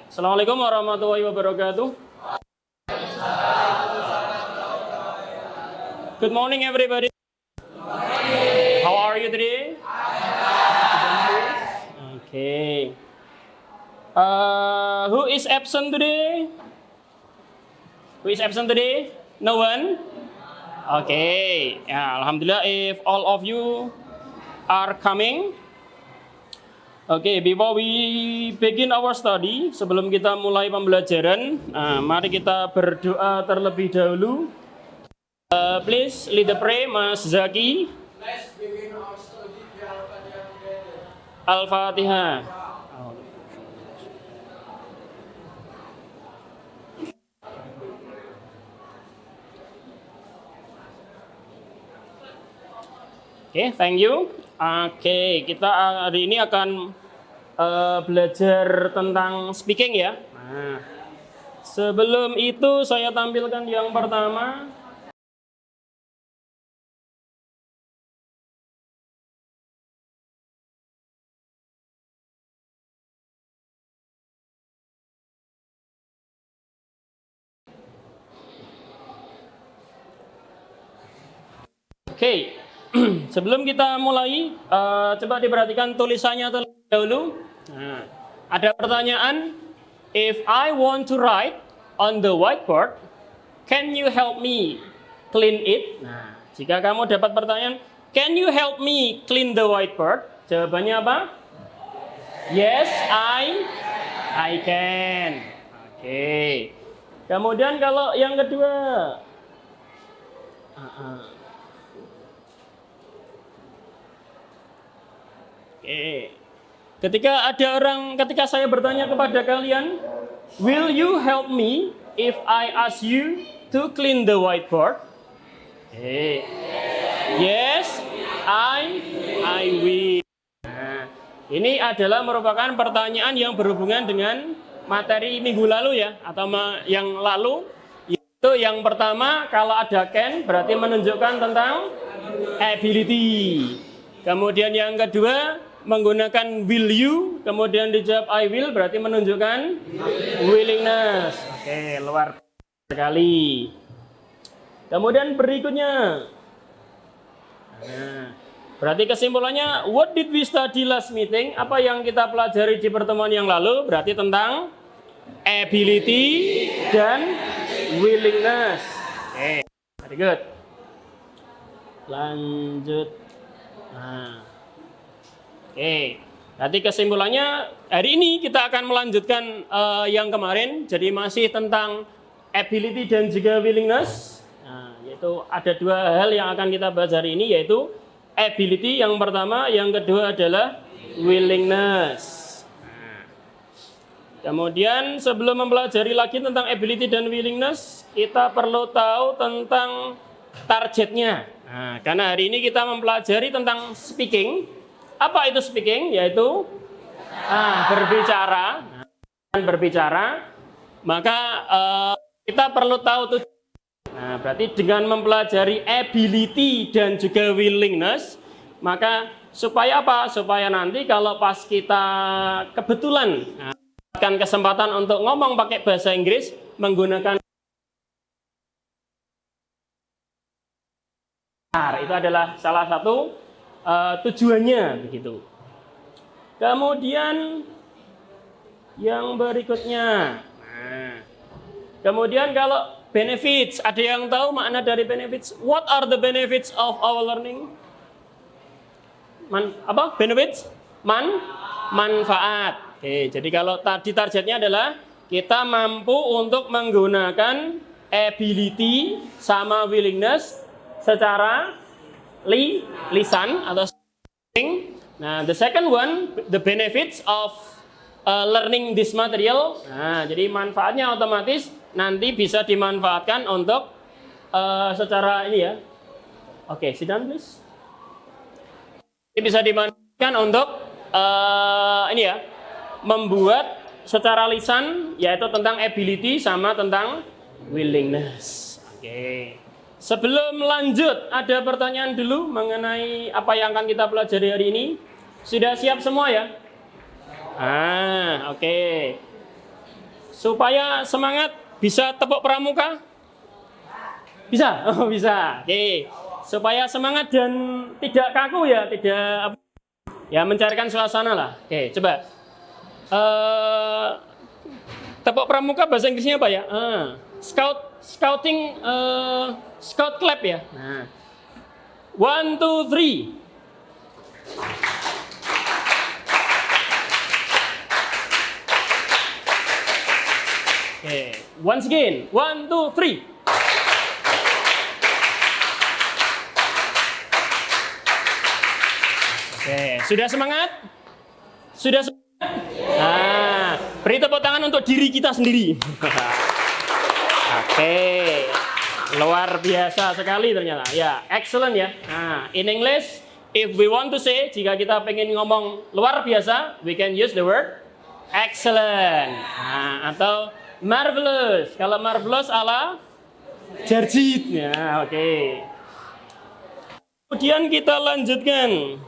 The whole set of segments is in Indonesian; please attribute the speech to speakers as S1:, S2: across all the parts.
S1: Assalamualaikum warahmatullahi wabarakatuh. Good morning, everybody. How are you today? Okay. Who is absent today? Who is absent today? No one? Okay. Ya, alhamdulillah if all of you are coming. Okay, before we begin our study, sebelum kita mulai pembelajaran, mari kita berdoa terlebih dahulu. Please lead the prayer, Mas Zaki.
S2: Let's begin our study.
S1: Al-Fatihah. Oke, thank you. Oke, kita hari ini akan belajar tentang speaking ya. Nah, sebelum itu saya tampilkan yang pertama. Oke. Sebelum kita mulai, coba diperhatikan tulisannya terlebih dahulu. Nah, ada pertanyaan, if I want to write on the whiteboard, can you help me clean it? Nah, jika kamu dapat pertanyaan, can you help me clean the whiteboard? Jawabannya apa? Yes, I can. Oke. Kemudian kalau yang kedua, ketika saya bertanya kepada kalian, will you help me if I ask you to clean the whiteboard? Yes, I will. Nah, ini adalah merupakan pertanyaan yang berhubungan dengan materi minggu lalu ya, atau yang lalu. Itu yang pertama, kalau ada can berarti menunjukkan tentang ability. Kemudian yang kedua, menggunakan will you, kemudian dijawab I will, berarti menunjukkan willingness. Oke, luar biasa sekali. Kemudian berikutnya, berarti kesimpulannya, what did we study last meeting? Apa yang kita pelajari di pertemuan yang lalu? Berarti tentang ability dan willingness. Oke, very good. Lanjut. Oke, nanti kesimpulannya hari ini kita akan melanjutkan yang kemarin, jadi masih tentang ability dan juga willingness. Nah, yaitu ada dua hal yang akan kita bahas hari ini, yaitu ability yang pertama, yang kedua adalah willingness. Nah, kemudian sebelum mempelajari lagi tentang ability dan willingness, kita perlu tahu tentang targetnya. Nah, karena hari ini kita mempelajari tentang speaking. Apa itu speaking? Yaitu berbicara. Berbicara, maka kita perlu tahu tujuan. Nah, berarti dengan mempelajari ability dan juga willingness, maka supaya apa? Supaya nanti kalau pas kita kebetulan dapatkan kesempatan untuk ngomong pakai bahasa Inggris menggunakan itu adalah salah satu tujuannya begitu. Kemudian yang berikutnya, kemudian kalau benefits, ada yang tahu makna dari benefits? What are the benefits of our learning? Benefits? Manfaat. Oke, jadi kalau tadi targetnya adalah kita mampu untuk menggunakan ability sama willingness secara lisan atau speaking. Nah, the second one, the benefits of learning this material. Nah, jadi manfaatnya otomatis nanti bisa dimanfaatkan untuk secara ini ya. Oke, sit down please. Ini bisa dimanfaatkan untuk ini ya, membuat secara lisan, yaitu tentang ability sama tentang willingness. Oke. Sebelum lanjut, ada pertanyaan dulu mengenai apa yang akan kita pelajari hari ini. Sudah siap semua ya? Oke. supaya semangat bisa tepuk pramuka? Bisa? Oh, bisa. Oke. Supaya semangat dan tidak kaku ya, tidak ya mencarikan suasana lah. Oke, coba. Tepuk pramuka bahasa Inggrisnya apa ya? Scouting scout clap ya. Nah. 1 2 3. Oke, once again. 1 2 3. Oke, sudah semangat? Sudah semangat? Nah, beri tepuk tangan untuk diri kita sendiri. Oke, luar biasa sekali ternyata. Ya, excellent ya. Nah, in English, if we want to say, jika kita pengen ngomong luar biasa, we can use the word excellent. Nah, atau marvelous. Kalau marvelous ala Jarjit. Ya, oke. Kemudian kita lanjutkan.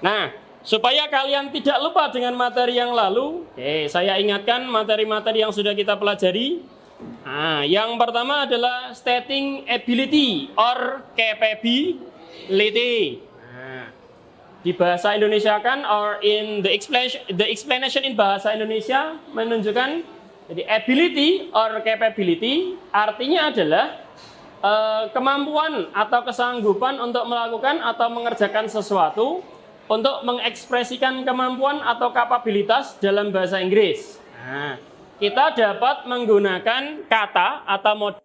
S1: Nah, supaya kalian tidak lupa dengan materi yang lalu, saya ingatkan materi-materi yang sudah kita pelajari. Nah, yang pertama adalah stating ability or capability. Nah, di bahasa Indonesia kan or in the explanation in bahasa Indonesia menunjukkan jadi ability or capability artinya adalah kemampuan atau kesanggupan untuk melakukan atau mengerjakan sesuatu, untuk mengekspresikan kemampuan atau kapabilitas dalam bahasa Inggris. Nah, kita dapat menggunakan kata atau model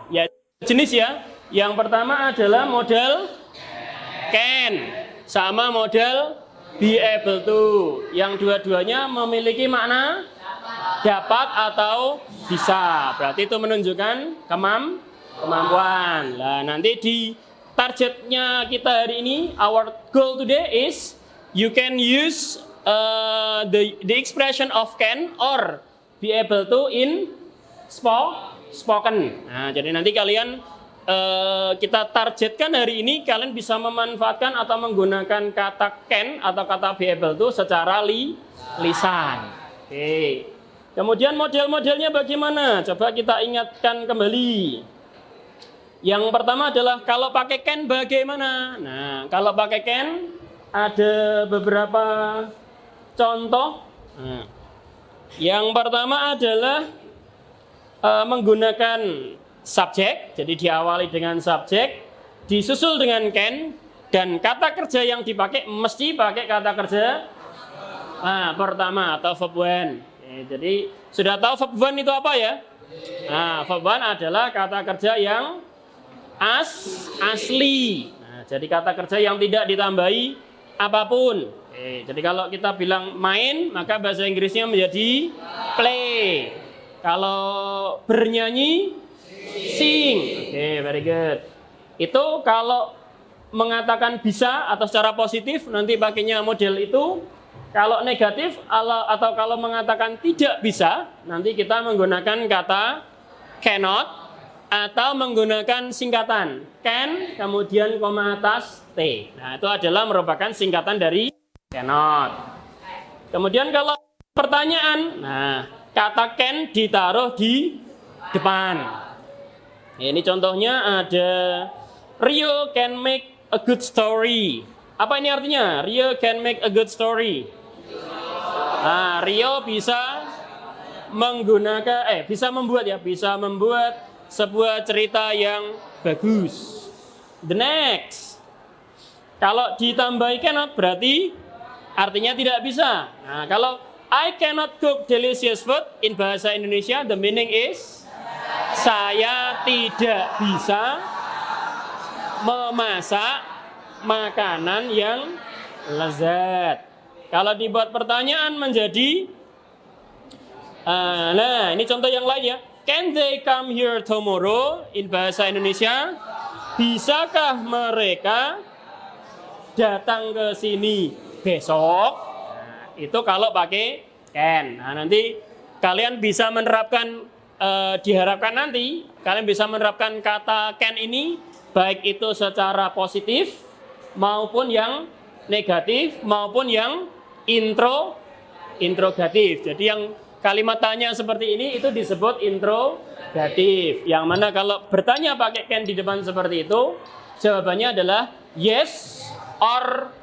S1: ya jenis ya. Yang pertama adalah model can sama model be able to. Yang dua-duanya memiliki makna dapat atau bisa. Berarti itu menunjukkan kemampuan. Nah, nanti di targetnya kita hari ini, our goal today is you can use the expression of can or be able to in spoken. Nah, jadi nanti kalian kita targetkan hari ini kalian bisa memanfaatkan atau menggunakan kata can atau kata be able to secara lisan. Oke. Kemudian model-modelnya bagaimana? Coba kita ingatkan kembali. Yang pertama adalah kalau pakai can bagaimana? Nah, kalau pakai can ada beberapa contoh. Nah, yang pertama adalah menggunakan subjek. Jadi diawali dengan subjek, disusul dengan can, dan kata kerja yang dipakai mesti pakai kata kerja pertama atau verb one. Jadi sudah tahu verb one itu apa ya? Nah, verb one adalah kata kerja yang asli. Nah, jadi kata kerja yang tidak ditambahi apapun. Jadi kalau kita bilang main, maka bahasa Inggrisnya menjadi play. Kalau bernyanyi, sing. Oke, very good. Itu kalau mengatakan bisa atau secara positif, nanti pakainya model itu. Kalau negatif atau kalau mengatakan tidak bisa, nanti kita menggunakan kata cannot. Atau menggunakan singkatan can kemudian koma atas t. Nah, itu adalah merupakan singkatan dari cannot. Kemudian kalau pertanyaan, nah kata can ditaruh di depan. Ini contohnya ada Rio can make a good story. Apa ini artinya? Rio can make a good story. Nah, Rio bisa membuat sebuah cerita yang bagus. The next. Kalau ditambahi cannot berarti artinya tidak bisa. Nah, kalau I cannot cook delicious food in bahasa Indonesia, the meaning is saya tidak bisa memasak makanan yang lezat. Kalau dibuat pertanyaan menjadi nah, ini contoh yang lain ya. Can they come here tomorrow? In bahasa Indonesia, bisakah mereka datang ke sini besok? Nah, itu kalau pakai can. Nah, nanti kalian bisa menerapkan, diharapkan nanti kalian bisa menerapkan kata can ini baik itu secara positif maupun yang negatif maupun yang interrogatif. Jadi yang kalimat tanya seperti ini itu disebut interrogatif. Yang mana kalau bertanya pakai can di depan seperti itu, jawabannya adalah yes or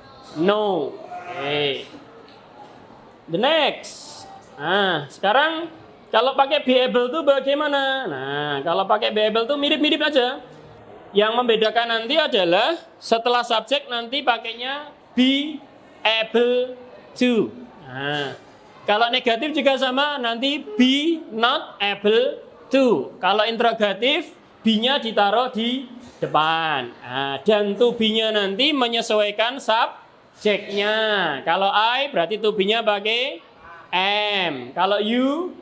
S1: no. Oke. The next. Nah, sekarang kalau pakai be able to bagaimana? Nah, kalau pakai be able to mirip-mirip aja. Yang membedakan nanti adalah setelah subjek nanti pakainya be able to. Nah, kalau negatif juga sama, nanti be not able to. Kalau interrogatif, be-nya ditaruh di depan. Nah, dan to be-nya nanti menyesuaikan subjeknya. Kalau I berarti to be-nya pakai am. Kalau you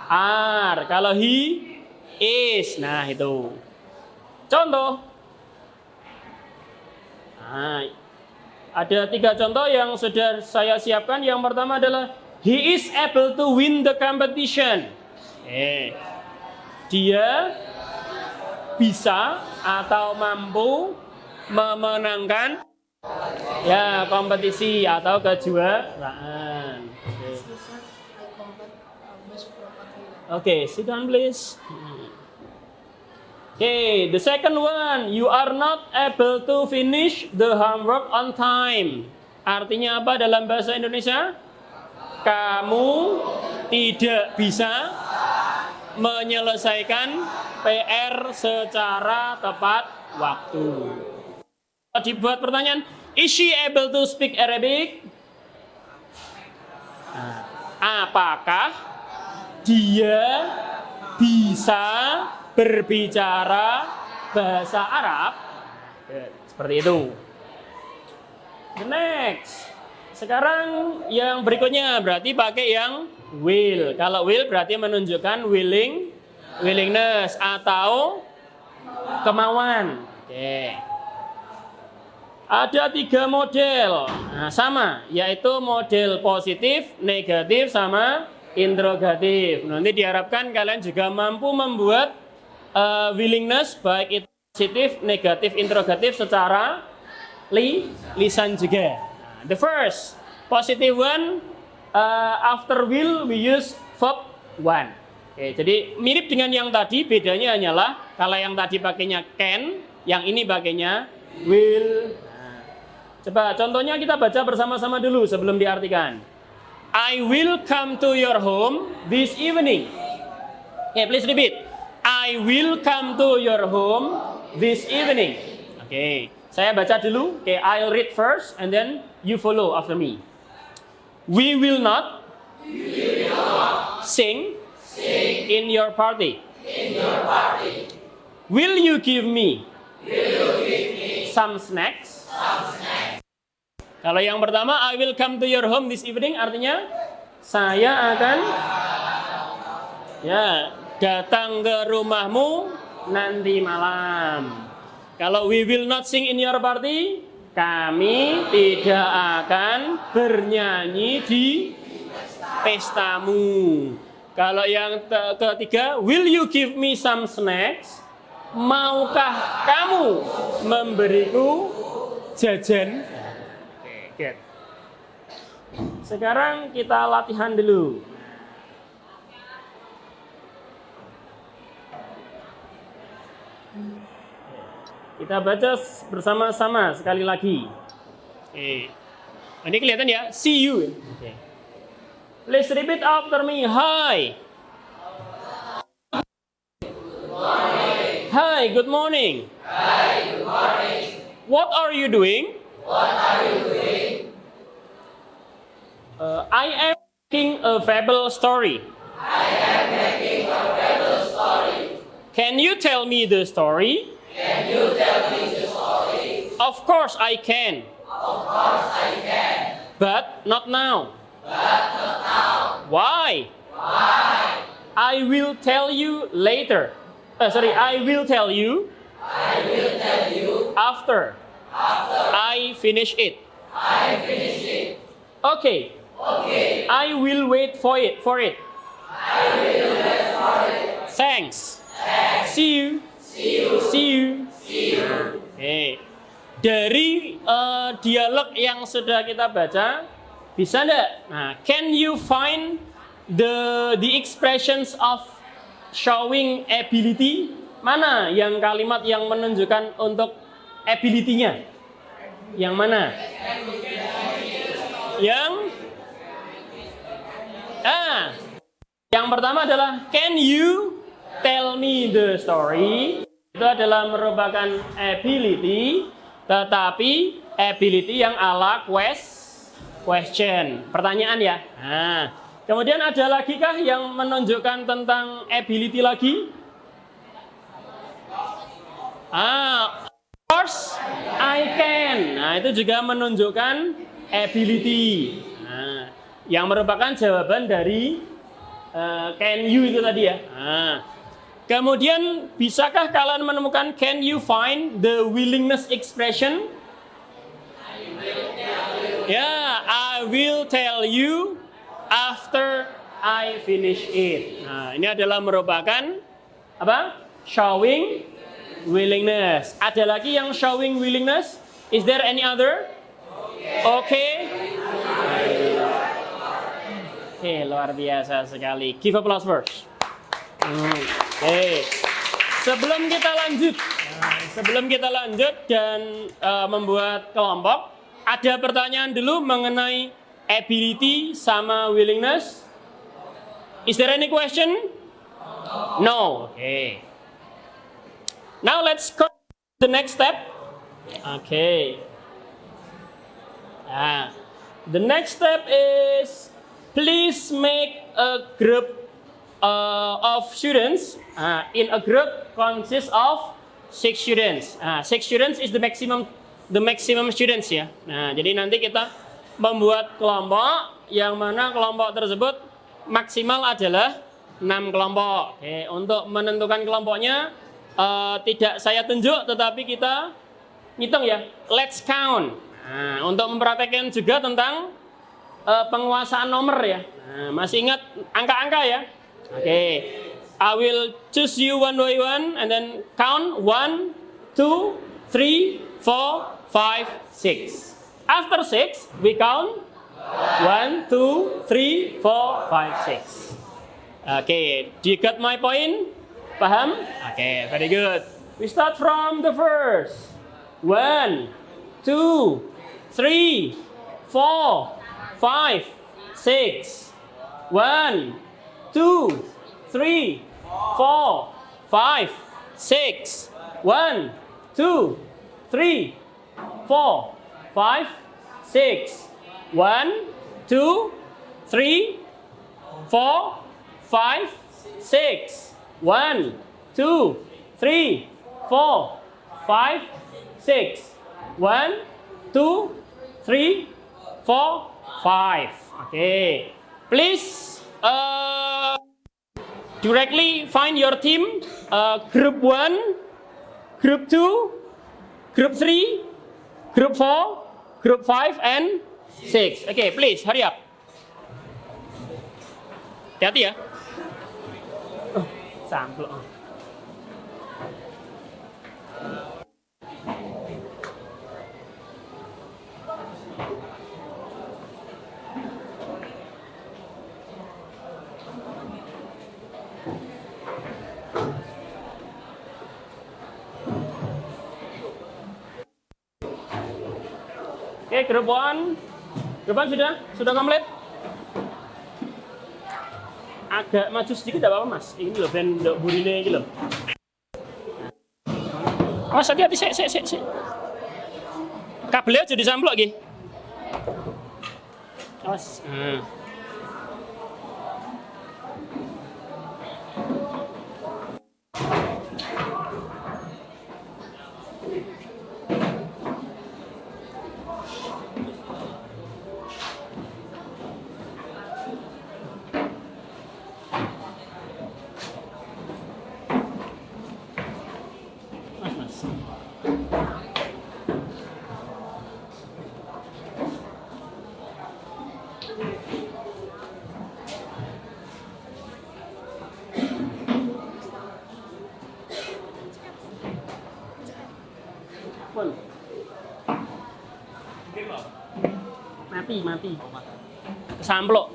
S1: are. Kalau he is. Nah, itu. Contoh. Nah, ada 3 contoh yang sudah saya siapkan. Yang pertama adalah he is able to win the competition. Dia bisa atau mampu memenangkan ya kompetisi atau kejuaraan. Oke, sit down please. Oke, the second one, you are not able to finish the homework on time. Artinya apa dalam bahasa Indonesia? Kamu tidak bisa menyelesaikan PR secara tepat waktu. Dibuat pertanyaan, is she able to speak Arabic? Apakah dia bisa berbicara bahasa Arab? Seperti itu. The next. Sekarang yang berikutnya berarti pakai yang will. Kalau will berarti menunjukkan willingness atau kemauan. Oke. Ada 3 model. Nah, sama, yaitu model positif, negatif, sama interrogatif. Nanti diharapkan kalian juga mampu membuat willingness baik itu positif, negatif, interrogatif secara lisan juga. The first positive one, after will we use verb one. Oke, jadi mirip dengan yang tadi, bedanya hanyalah kalau yang tadi pakainya can, yang ini pakainya will. Nah, coba contohnya kita baca bersama-sama dulu sebelum diartikan. I will come to your home this evening. Okay, please repeat. I will come to your home this evening. Oke, saya baca dulu. Oke, I'll read first and then you follow after me. We will not sing in your party. Will you give me some snacks? Kalau yang pertama, I will come to your home this evening, artinya saya akan datang ke rumahmu nanti malam. Kalau we will not sing in your party, kami tidak akan bernyanyi di pestamu. Kalau yang ketiga, will you give me some snacks? Maukah kamu memberiku jajan? Oke. Sekarang kita latihan dulu. Kita baca bersama-sama sekali lagi. Oke. Ini kelihatan ya? See you. Oke. Please repeat after me. Hi. Hi, good morning. Hi, good morning. What are you doing? I am making a fable story. Can you tell me the story? Of course I can. But not now. Why? I will tell you later. I will tell you. After. I finish it. Okay. I will wait for it. Thanks. See you. Okay. Dari dialog yang sudah kita baca, Bisa enggak? Nah, can you find the expressions of showing ability? Mana yang kalimat yang menunjukkan untuk ability-nya? Yang mana? Yang pertama adalah can you tell me the story? Itu adalah merupakan ability, tetapi ability yang ala question, pertanyaan ya. Nah, kemudian ada lagi kah yang menunjukkan tentang ability lagi? Of course I can. Nah, itu juga menunjukkan ability. Nah, yang merupakan jawaban dari can you itu tadi ya. Nah, kemudian bisakah kalian menemukan can you find the willingness expression? Ya, I will tell you after I finish it. Nah, ini adalah merupakan apa? Showing willingness. Ada lagi yang showing willingness? Is there any other? Okay. Oke, luar biasa sekali. Give applause first. Oke. Sebelum kita lanjut dan membuat kelompok, ada pertanyaan dulu mengenai ability sama willingness. Is there any question? No. Okay. Now let's go to the next step. Okay. The next step is please make a group of students. In a group consists of 6 students. 6 students is the maximum students ya. Nah, jadi nanti kita membuat kelompok yang mana kelompok tersebut maksimal adalah 6 kelompok. Oke, untuk menentukan kelompoknya tidak saya tunjuk, tetapi kita ngitung ya. Let's count. Nah, untuk mempraktekkan juga tentang penguasaan nomor ya. Nah, masih ingat angka-angka ya? Oke. I will choose you one by one and then count 1, 2, 3, 4, 5, 6. After 6, we count 1, 2, 3, 4, 5, 6. Okay, do you got my point? Paham? Okay, very good. We start from the first. 1, 2, 3, 4, 5, 6. 1, 2, 3, 4, 5, 6. 1, 2, 3, 4, 5, 6. 1, 2, 3, 4, 5, 6. 1, 2, 3, 4, 5, 6. 1, 2, 3, 4, 5. Okay. Please directly find your team. Group 1, Group 2, Group 3, Group 4, Group 5, and 6. Okay, please hurry up. Hati-hati ya. Sampel. Oke, grup 1. Grup 1 sudah komplit? Agak maju sedikit tidak apa-apa mas. Ini loh band burine ini loh. Mas hati-hati sik. Kabelnya jadi samplok lagi. Awas. Mati. Samplok.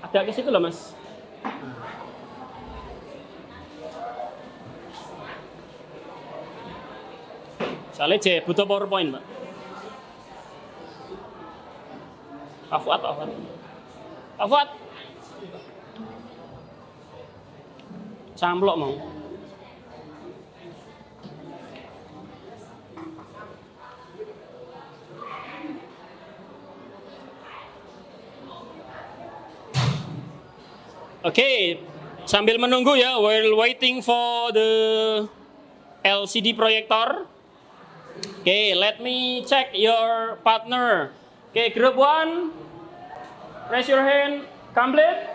S1: Agak ke situ loh, Mas. Soalnya je butuh PowerPoint, Mbak. Pak Fuad. Samplok mau. Oke, sambil menunggu ya, while waiting for the LCD projector. Oke, let me check your partner. Oke, group 1, raise your hand, complete.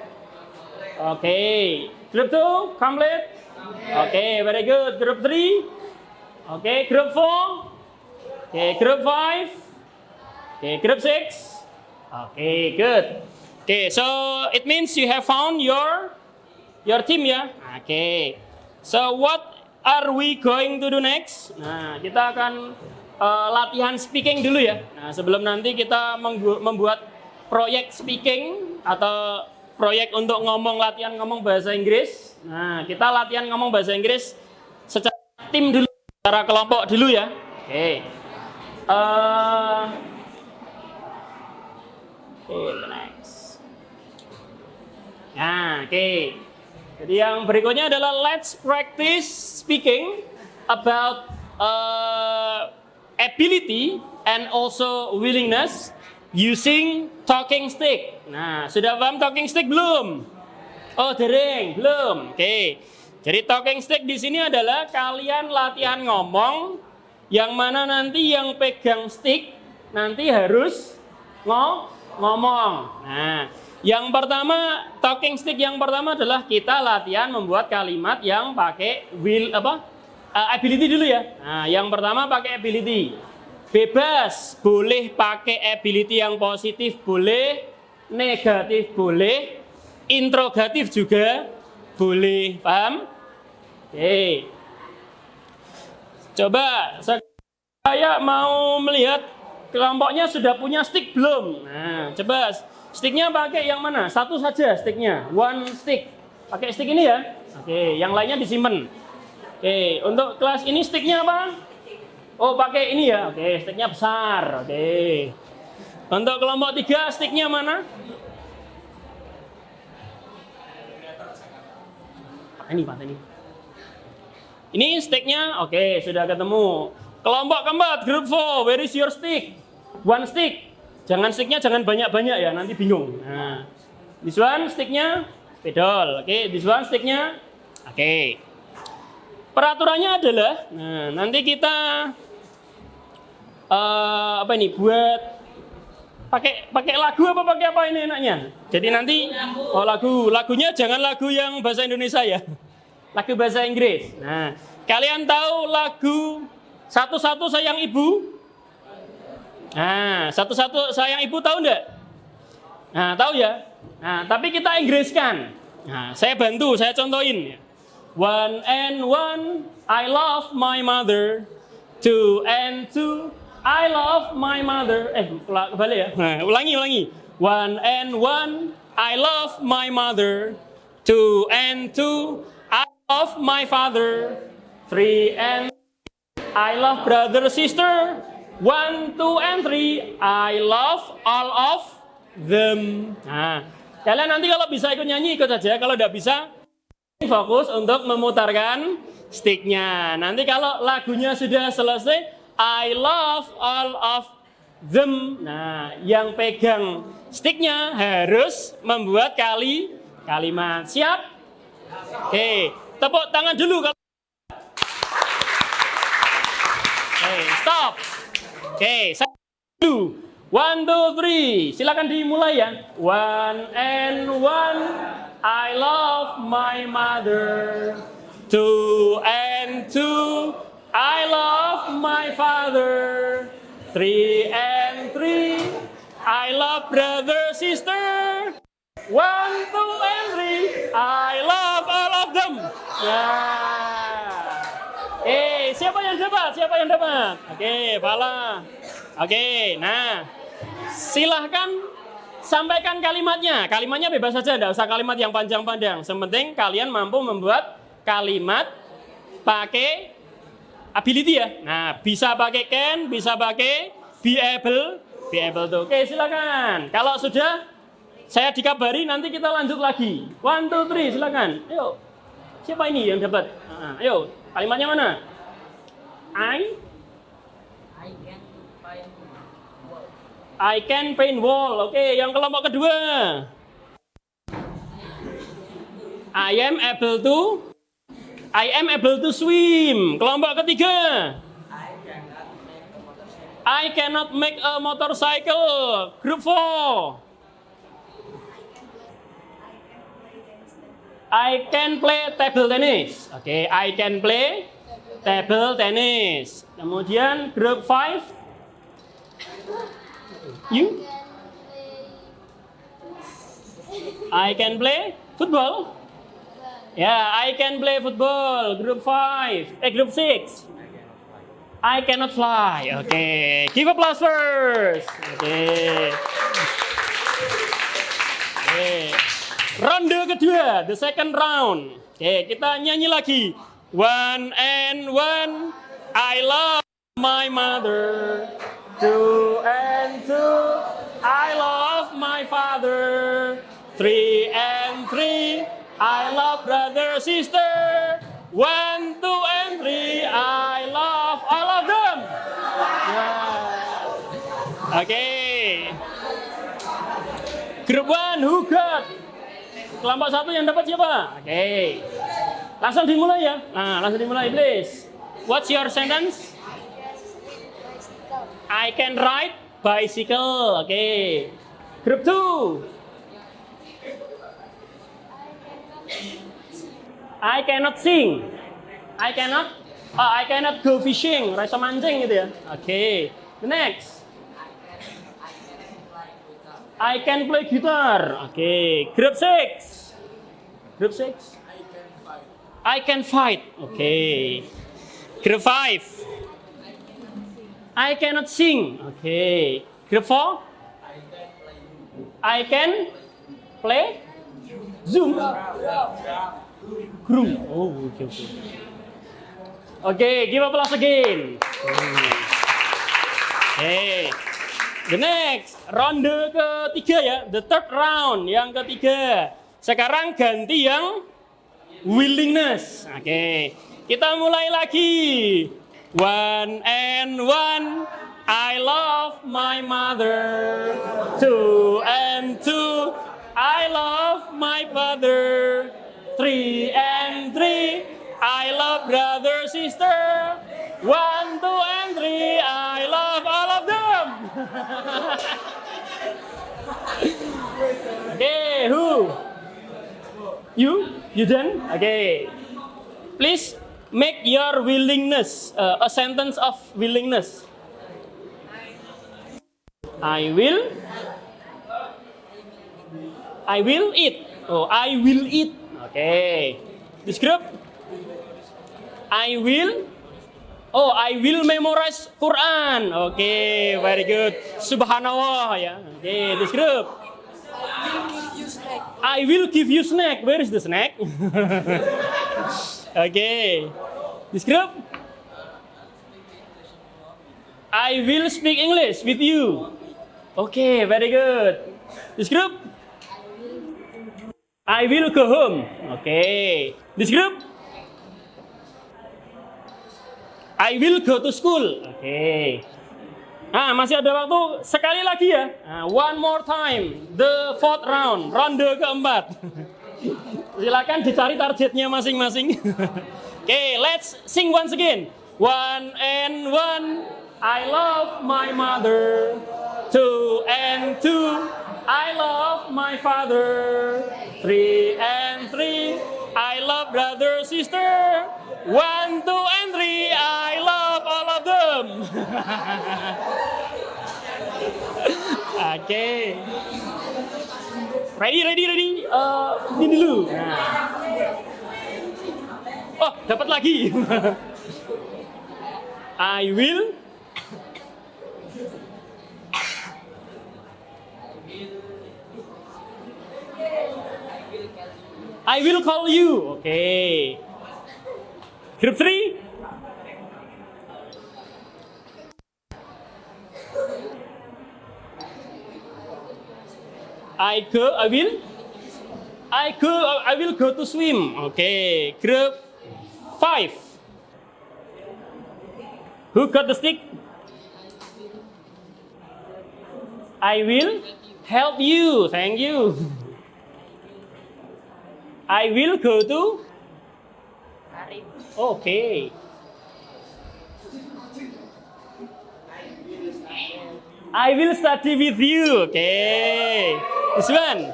S1: Oke, group 2, complete. Oke, very good. Group 3. Oke, group 4. Oke, group 5. Oke, group 6. Oke, good. Oke, so it means you have found your team ya. Oke. So what are we going to do next? Nah, kita akan latihan speaking dulu ya. Nah, sebelum nanti kita membuat proyek speaking atau proyek untuk latihan ngomong bahasa Inggris. Nah, kita latihan ngomong bahasa Inggris secara tim dulu, secara kelompok dulu ya. Oke. Next. Nah, oke. Jadi yang berikutnya adalah let's practice speaking about ability and also willingness using talking stick. Nah, sudah paham talking stick belum? Oh, dering, belum. Oke. Jadi talking stick di sini adalah kalian latihan ngomong yang mana nanti yang pegang stick nanti harus ngomong. Nah, yang pertama, talking stick yang pertama adalah kita latihan membuat kalimat yang pakai ability dulu ya. Nah, yang pertama pakai ability. Bebas, boleh pakai ability yang positif, boleh, negatif boleh, interrogatif juga boleh. Paham? Oke. Coba saya mau melihat kelompoknya sudah punya stick belum? Nah, coba sticknya pakai yang mana? Satu saja sticknya, one stick. Pakai stick ini ya. Oke, yang lainnya disimpan. Oke, untuk kelas ini sticknya apa? Oh, pakai ini ya. Oke, sticknya besar. Oke. Untuk kelompok 3 sticknya mana? Pak ini. Ini sticknya. Oke, sudah ketemu. Kelompok keempat, group 4, where is your stick? One stick. Jangan sticknya jangan banyak-banyak ya, nanti bingung. Nah, this one sticknya pedal. Oke, this one sticknya. Oke. Peraturannya adalah, nah, nanti kita buat pakai lagu apa pakai apa ini enaknya? Jadi nanti lagunya jangan lagu yang bahasa Indonesia ya. Lagu bahasa Inggris. Nah, kalian tahu lagu Satu-satu Sayang Ibu? Nah, Satu-satu Sayang Ibu tahu enggak? Nah, tahu ya? Nah, tapi kita Inggriskan. Nah, saya bantu, saya contohin. 1 and 1, I love my mother. 2 and 2, I love my mother. Kembali ya. Nah, ulangi. 1 and 1, I love my mother. 2 and 2, I love my father. 3 and I love brother, sister. 1, 2, and 3, I love all of them. Nah, kalian nanti kalau bisa ikut nyanyi, ikut saja. Kalau tidak bisa, fokus untuk memutarkan sticknya. Nanti kalau lagunya sudah selesai, I love all of them. Nah, yang pegang sticknya harus membuat kalimat. Siap? Oke, tepuk tangan dulu. Stop. Oke, saya dulu. 1, 2, 3. Silakan dimulai ya. 1 and 1, I love my mother. 2 and 2, I love my father. 3 and 3, I love brother, sister. 1, 2, and 3, I love all of them. Nah. Siapa yang dapat? Oke, Fala. Oke, nah silahkan sampaikan kalimatnya. Kalimatnya bebas saja, tidak usah kalimat yang panjang-panjang. Sementing kalian mampu membuat kalimat pakai ability ya. Nah, bisa pakai can, bisa pakai be able to. Oke, silakan. Kalau sudah, saya dikabari nanti kita lanjut lagi. 1, 2, 3, silakan. Ayo. Siapa ini yang dapat? Ayo, kalimatnya mana? I can paint wall. Oke, yang kelompok kedua. I am able to swim. Kelompok ketiga. I cannot make a motorcycle. Group 4. I can play table tennis. Oke, I can play table tennis. Kemudian group 5. You? I can play football. Yeah, I can play football. Group 5. Group 6. I cannot fly. Okay. Give applause first. Okay. Okay. Ronde kedua, the second round. Okay, kita nyanyi lagi. 1 and 1. I love my mother. 2 and 2. I love my father. 3 and 3. I love brother, sister. 1, 2, and 3. I love all of them. Yeah. Okay. Group 1, who got? Kelompok 1 yang dapat siapa? Okay. Langsung dimulai ya. Nah, langsung dimulai, please. What's your sentence? I can ride bicycle. Okay. Group 2. I cannot sing. I cannot go fishing. Rasa mancing gitu ya. Okay. The next. I can play guitar. Okay. Group 6. Group 6. I can fight. Okay. Group 5. I cannot sing. Okay. Group 4. I can play Zoom. Groom. Oh, okay. Okay, give applause again. Okay. The next, ronde ketiga ya, the third round, yang ketiga. Sekarang ganti yang willingness. Oke, kita mulai lagi. 1 and 1, I love my mother. 2 and 2, I love my father. 3 and 3, I love brother, sister. 1, 2, and 3, I love all of them. Okay, who? You done? Okay. Please make your willingness a sentence of willingness. I will eat. Oh, I will eat. Okay. This group. I will memorize Quran. Okay, very good. Subhanallah ya. Okay, this group. I will give you snack. Where is the snack? Okay. This group. I will speak English with you. Okay, very good. This group. I will go home. Okay. This group. I will go to school. Okay. Nah, masih ada waktu sekali lagi ya. Nah, one more time. The fourth round. Ronde keempat. Silakan dicari targetnya masing-masing. Okay, let's sing once again. 1 and 1, I love my mother. 2 and 2, I love my father. 3 and 3, I love brother, sister. 1, 2, and 3, I love all of them. Okay. Ready. Ini dulu. Nah. Oh, dapat lagi. I will I will call you. Oke. Group 3. I will go to swim. Okay. Group 5. Who got the stick? I will help you. Thank you. I will go to. Okay. I will study with you. Okay. This one.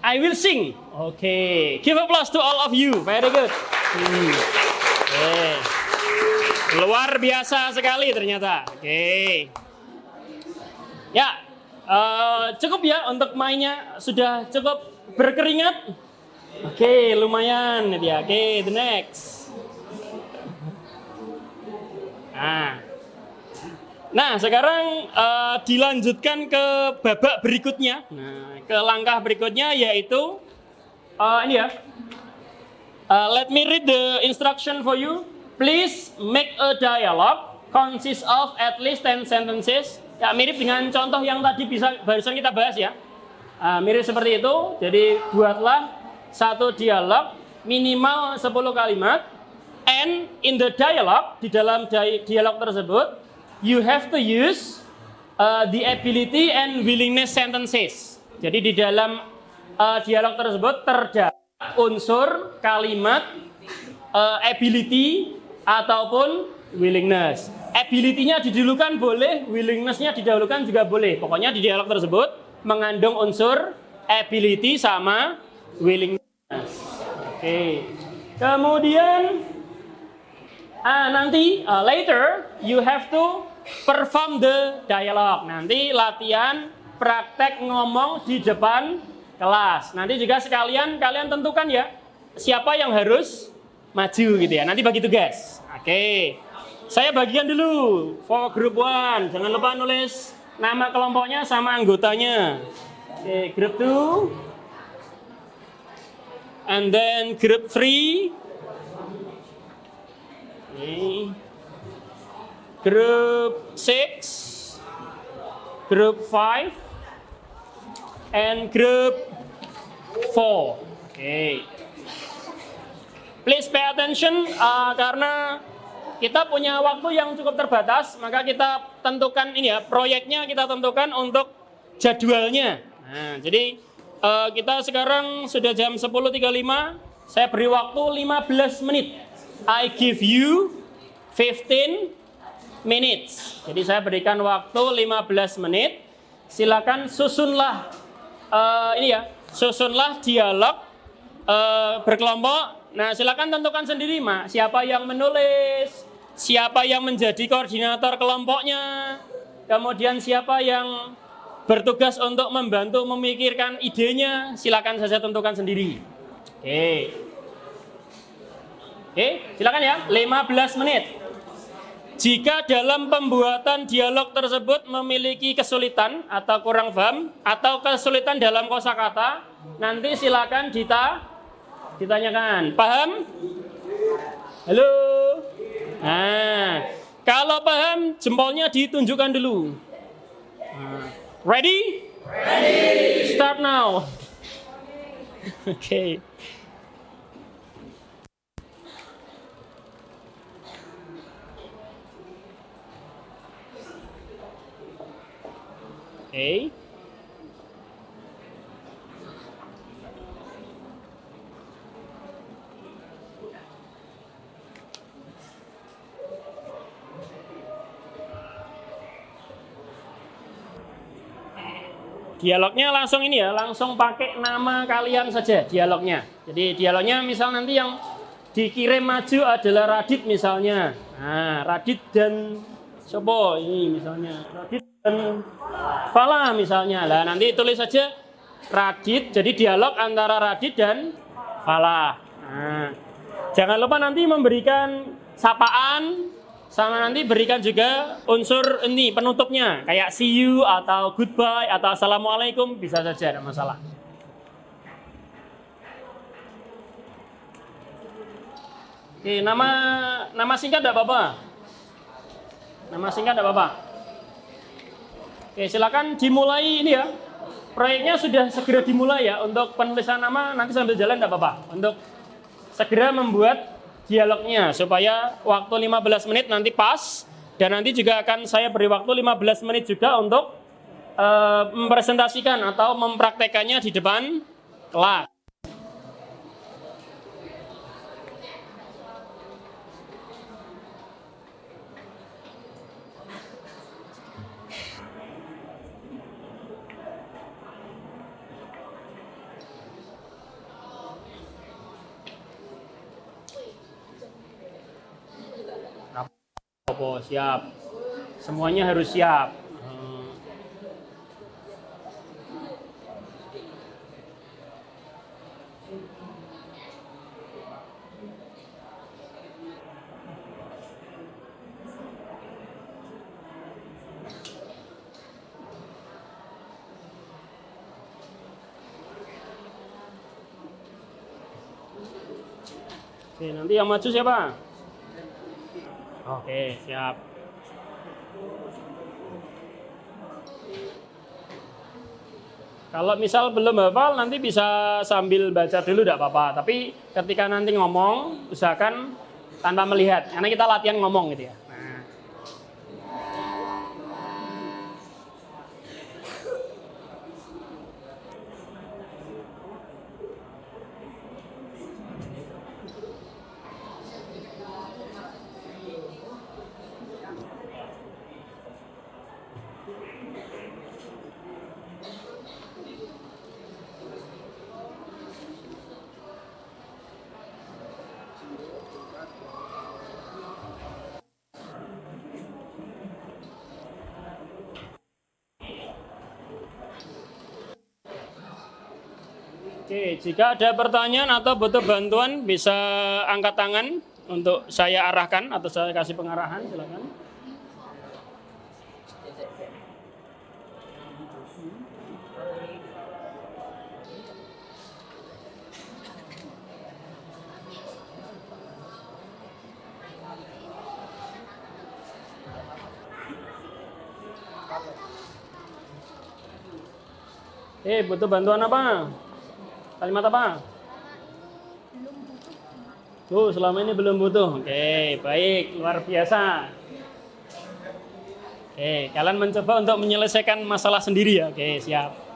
S1: I will sing. Okay. Give applause to all of you. Very good. Okay. Luar biasa sekali ternyata. Oke. Ya. Cukup ya untuk mainnya. Sudah cukup berkeringat. Oke, lumayan dia. Oke, the next. Nah, sekarang dilanjutkan ke babak berikutnya. Nah, ke langkah berikutnya yaitu ini ya. Let me read the instruction for you. Please make a dialogue consist of at least 10 sentences. Ya, mirip dengan contoh yang tadi barusan kita bahas ya. Mirip seperti itu. Jadi buatlah satu dialog minimal 10 kalimat. And in the dialogue, di dalam dialog tersebut, you have to use the ability and willingness sentences. Jadi di dalam dialog tersebut terdapat unsur kalimat ability ataupun willingness. Ability-nya didahulukan boleh, willingness-nya didahulukan juga boleh. Pokoknya di dialog tersebut mengandung unsur ability sama willingness. Oke. Kemudian nanti later you have to perform the dialogue. Nanti latihan praktek ngomong di depan kelas. Nanti juga sekalian kalian tentukan ya siapa yang harus maju gitu ya. Nanti bagi tugas. Oke. Saya bagikan dulu for group 1. Jangan lupa nulis nama kelompoknya sama anggotanya. Oke, group 2. And then group 3. Okay. Group 6, group 5, and group 4. Okay. Please pay attention karena kita punya waktu yang cukup terbatas, maka kita tentukan ini ya, proyeknya kita tentukan untuk jadwalnya. Nah, jadi kita sekarang sudah jam 10.35, saya beri waktu 15 menit. I give you 15 minutes. Jadi saya berikan waktu 15 menit. Silakan susunlah susunlah dialog berkelompok. Nah, silakan tentukan sendiri, Mak, siapa yang menulis, siapa yang menjadi koordinator kelompoknya, kemudian siapa yang bertugas untuk membantu memikirkan idenya, silakan saja tentukan sendiri. Oke, silakan ya, 15 menit. Jika dalam pembuatan dialog tersebut memiliki kesulitan atau kurang paham atau kesulitan dalam kosakata, nanti silakan ditanyakan. Paham? Halo? Nah, kalau paham jempolnya ditunjukkan dulu. Ready? Ready. Start now. Oke. Okay. Dialognya langsung ini ya, langsung pakai nama kalian saja dialognya. Jadi dialognya misal nanti yang dikirim maju adalah Radit misalnya. Nah, Radit dan Sopo ini misalnya. Radit dan Fala misalnya. Lah nanti tulis saja Radit, jadi dialog antara Radit dan Fala. Nah, jangan lupa nanti memberikan sapaan, sama nanti berikan juga unsur ini penutupnya, kayak see you atau goodbye atau assalamualaikum, bisa saja, tidak masalah. Oke, nama singkat enggak apa-apa? Nama singkat enggak apa-apa? Oke, silakan dimulai ini ya. Proyeknya sudah segera dimulai ya. Untuk penulisan nama nanti sambil jalan enggak apa-apa. Untuk segera membuat dialognya supaya waktu 15 menit nanti pas, dan nanti juga akan saya beri waktu 15 menit juga untuk mempresentasikan atau mempraktekannya di depan kelas. Oh, siap. Semuanya harus siap. Oke, nanti yang maju siapa? Oke, siap. Kalau misal belum hafal nanti bisa sambil baca dulu tidak apa-apa. Tapi ketika nanti ngomong usahakan tanpa melihat, karena kita latihan ngomong gitu ya. Nah. Oke, jika ada pertanyaan atau butuh bantuan bisa angkat tangan untuk saya arahkan atau saya kasih pengarahan, silakan. Butuh bantuan apa? Kalimat apa? Tuh, selama ini belum butuh. Oke, baik, luar biasa. Oke, kalian mencoba untuk menyelesaikan masalah sendiri ya. Oke, siap.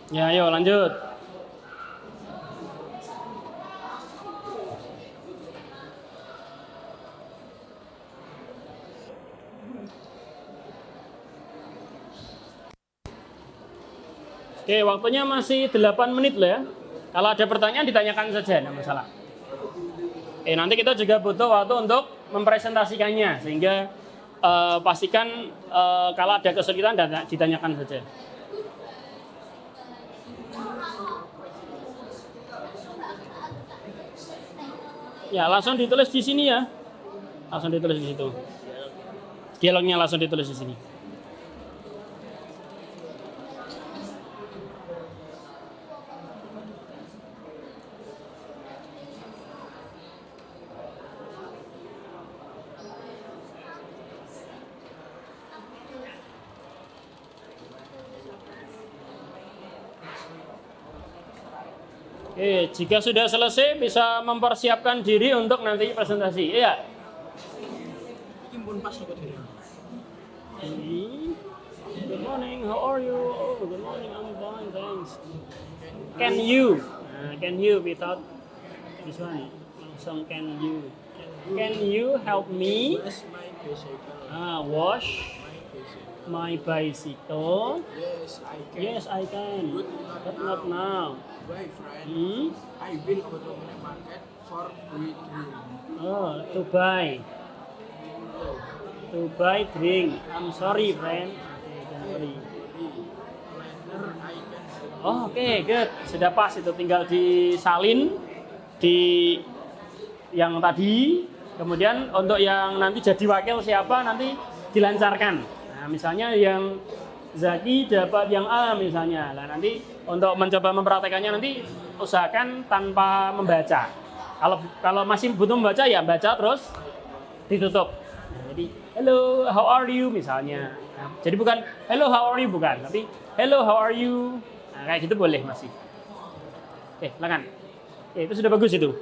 S1: Ya, ayo lanjut. Oke, waktunya masih 8 menit loh ya. Kalau ada pertanyaan ditanyakan saja, tidak masalah. Nanti kita juga butuh waktu untuk mempresentasikannya, sehingga pastikan kalau ada kesulitan ditanyakan saja. Ya, langsung ditulis di sini ya. Langsung ditulis di situ. Dialognya langsung ditulis di sini. Jika sudah selesai bisa mempersiapkan diri untuk nanti presentasi. Iya. Good morning, how are you? Oh, good morning, I'm fine, thanks. Can you without this one? Langsung can you help me?
S2: bicycle.
S1: Wash
S2: My
S1: my
S2: bicycle.
S1: bicycle.
S2: Yes, I can.
S1: Yes, I can. But not now.
S2: Why, friend?
S1: Hmm?
S2: I will go to the market for drink.
S1: Oh, to buy. To buy drink. I'm sorry, friend. Okay, don't worry.
S2: Later I can.
S1: Oh, oke, good. Sudah pas itu, tinggal disalin di yang tadi. Kemudian untuk yang nanti jadi wakil siapa nanti dilancarkan. Nah, misalnya yang Zaki dapat yang A misalnya. Nah, nanti untuk mencoba mempraktekannya nanti usahakan tanpa membaca. Kalau masih butuh membaca ya baca terus ditutup. Nah, jadi hello, how are you misalnya. Nah, jadi bukan hello, how are you bukan, tapi hello, how are you. Nah, kayak gitu boleh masih. Oke, silakan. Oke, itu sudah bagus itu.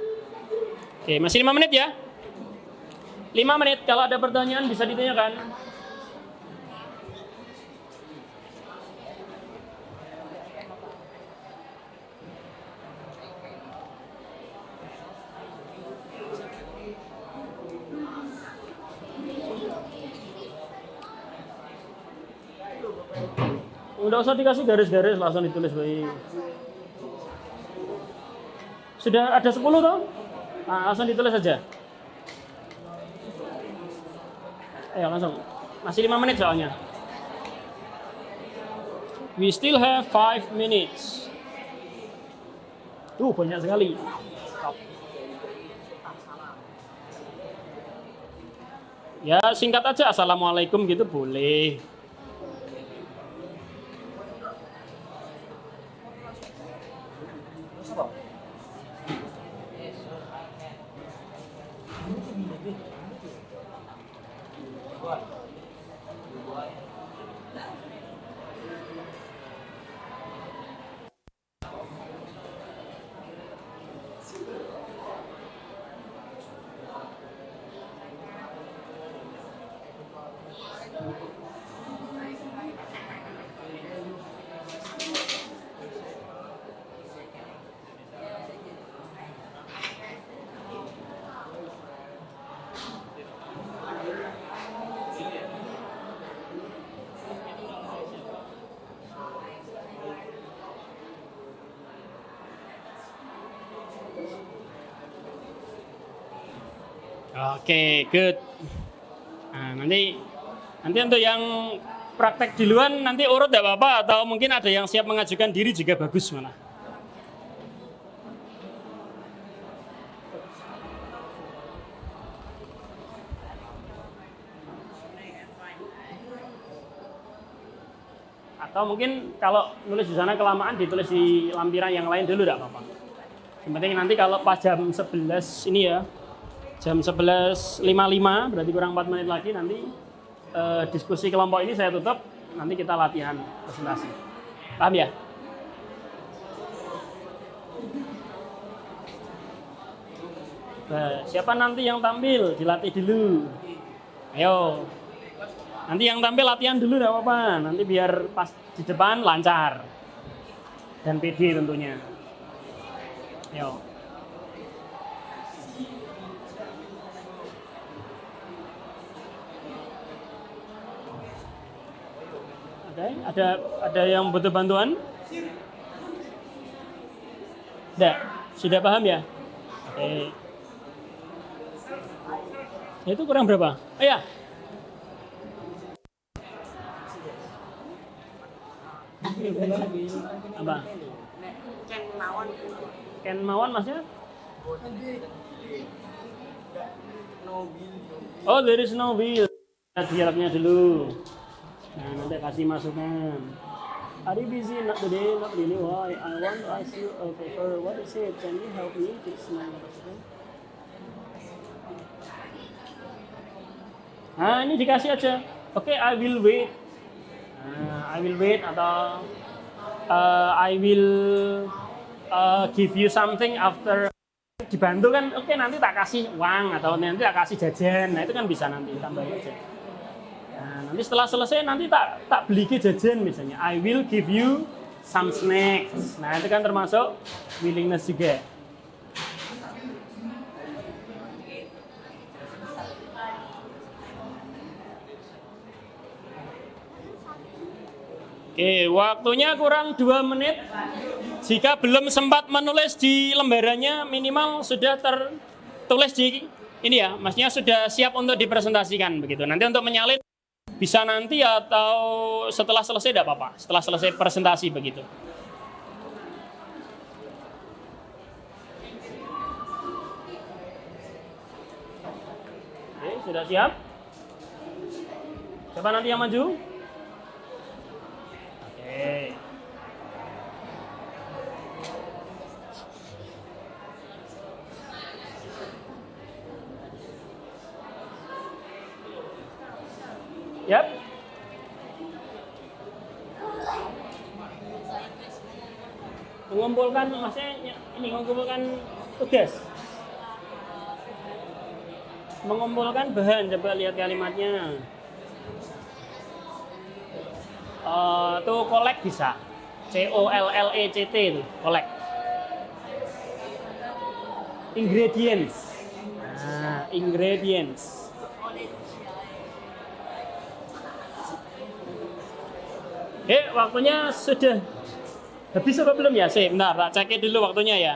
S1: Oke, masih 5 menit ya. 5 menit, kalau ada pertanyaan bisa ditanyakan. Nggak usah dikasih garis-garis, langsung ditulis baik. Sudah ada 10 toh? Nah, langsung ditulis saja. Ayo langsung. Masih 5 menit soalnya. We still have 5 minutes. Banyak sekali. Stop. Ya singkat aja, assalamualaikum gitu boleh. Oke, good. Nah, nanti untuk yang praktek duluan nanti urut tidak apa-apa, atau mungkin ada yang siap mengajukan diri juga bagus malah. Atau mungkin kalau nulis di sana kelamaan ditulis di lampiran yang lain dulu tidak apa-apa. Yang penting nanti kalau pas jam 11 ini ya, jam 11.55 berarti kurang 4 menit lagi nanti diskusi kelompok ini saya tutup, nanti kita latihan presentasi. Paham ya? Nah, siapa nanti yang tampil? Dilatih dulu. Ayo. Nanti yang tampil latihan dulu enggak apa-apa. Nanti biar pas di depan lancar. Dan pede tentunya. Ayo. Oke, ada yang butuh bantuan? Tidak, sudah paham ya? Oke. Itu kurang berapa? Oh ya. Apa? Ken mawon maksudnya? Oh, there is no bill. Dialognya dulu. Nah, nanti kasih masukan. Are you busy? Not today, not really. Why? I want to ask you a favor. What is it? Can you help me fix my question? Nah, ini dikasih aja. Oke, I will wait. I will wait atau I will give you something after. Dibantu kan? Oke, nanti tak kasih uang atau nanti tak kasih jajan. Nah, itu kan bisa nanti tambahin aja. Nah, nanti setelah selesai nanti tak beli ke jajan misalnya. I will give you some snacks. Nah, itu kan termasuk willingness juga. Oke, waktunya kurang 2 menit. Jika belum sempat menulis di lembarannya, minimal sudah tertulis di ini ya, maksudnya sudah siap untuk dipresentasikan begitu. Nanti untuk menyalin bisa nanti atau setelah selesai tidak apa-apa, setelah selesai presentasi begitu. Oke, sudah siap? Siapa nanti yang maju? Oke. Yap. Mengumpulkan, maksudnya ini mengumpulkan tugas. Mengumpulkan bahan, coba lihat kalimatnya. Tuh collect bisa. COLLECT itu, collect. Ingredients. Nah, ingredients. Waktunya sudah habis apa belum ya? Bentar, tak cek dulu waktunya ya.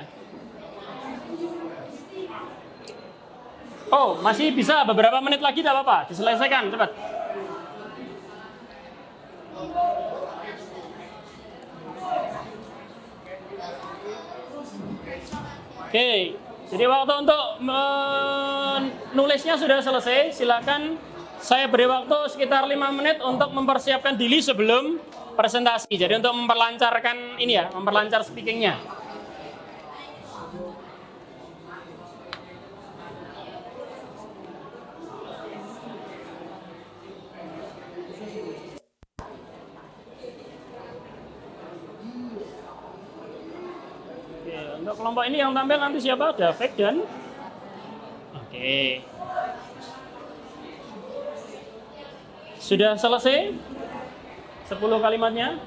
S1: Oh, masih bisa beberapa menit lagi, tidak apa-apa, diselesaikan, cepat. Oke, jadi waktu untuk menulisnya sudah selesai. Silakan saya beri waktu sekitar 5 menit untuk mempersiapkan diri sebelum presentasi. Jadi untuk memperlancarkan ini ya, memperlancar speakingnya. Oke, untuk kelompok ini yang tampil nanti siapa? David dan Oke. Sudah selesai 10 kalimatnya.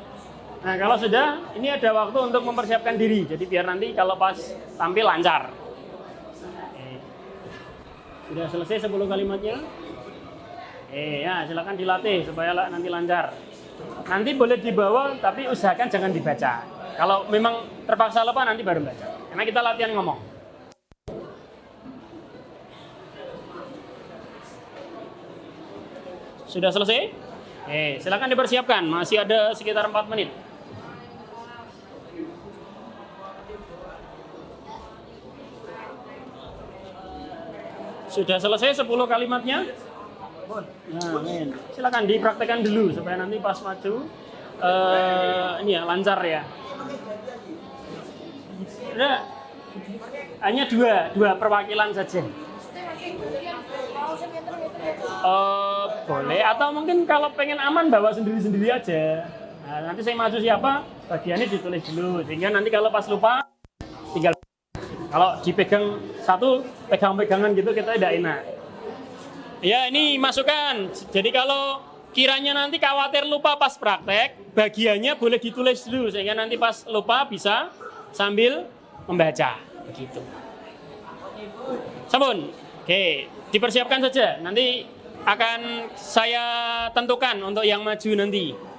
S1: Nah, kalau sudah, ini ada waktu untuk mempersiapkan diri. Jadi biar nanti kalau pas tampil lancar. Oke. Sudah selesai 10 kalimatnya. Ya, silakan dilatih supaya nanti lancar. Nanti boleh dibawa, tapi usahakan jangan dibaca. Kalau memang terpaksa lupa, nanti baru baca. Karena kita latihan ngomong. Sudah selesai? Silakan dipersiapkan. Masih ada sekitar 4 menit. Sudah selesai 10 kalimatnya? Nah, silakan dipraktekkan dulu supaya nanti pas maju ini ya lancar ya. Udah, hanya dua perwakilan saja. Boleh, atau mungkin kalau pengen aman bawa sendiri-sendiri aja. Nah, nanti saya maju siapa, bagiannya ditulis dulu. Sehingga nanti kalau pas lupa, tinggal. Kalau dipegang satu, pegang-pegangan gitu kita tidak enak. Ya, ini masukan. Jadi kalau kiranya nanti khawatir lupa pas praktek, bagiannya boleh ditulis dulu. Sehingga nanti pas lupa bisa sambil membaca. Begitu. Sampun. Oke, dipersiapkan saja. Nanti akan saya tentukan untuk yang maju nanti.